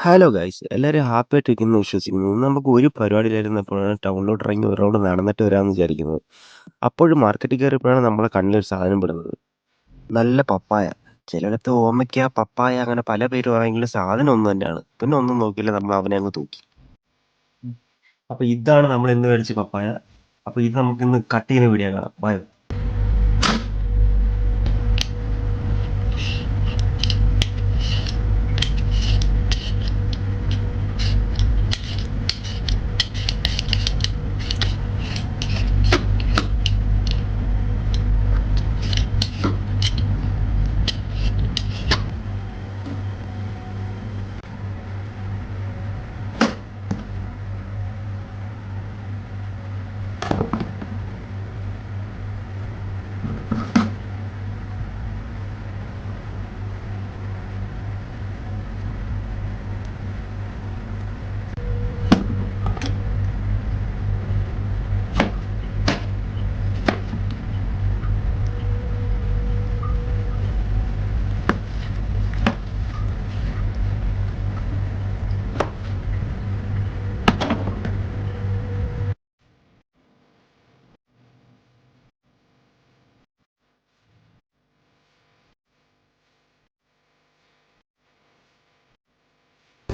Hello guys എല്ലാവരും happy ആയിട്ടിരിക്കുന്നു വിശ്വസിക്കുന്നു. ഇന്ന് നമുക്ക് ഒരു പരിപാടിയിലായിരുന്നപ്പോഴാണ് ടൗണിലോട്ട് ഇറങ്ങി ഒരു റൗണ്ട് നടന്നിട്ട് വരാമെന്ന് വിചാരിക്കുന്നത്. അപ്പോഴും മാർക്കറ്റിൽ കയറിയപ്പോഴാണ് നമ്മളെ കണ്ണിലൊരു സാധനം പെടുന്നത്. നല്ല പപ്പായ. ചിലയിടത്ത് ഓമയ്ക്ക, പപ്പായ അങ്ങനെ പല പേരും ആണെങ്കിലും സാധനം ഒന്ന് തന്നെയാണ്. പിന്നെ ഒന്നും നോക്കിയില്ല, നമ്മൾ അവനെ അങ്ങ് തൂക്കി. അപ്പൊ ഇതാണ് നമ്മൾ ഇന്ന് മേടിച്ച പപ്പായ. അപ്പൊ ഇത് നമുക്ക് ഇന്ന് കട്ട് ചെയ്യുന്ന വീഡിയോ കാണാം. ബൈ.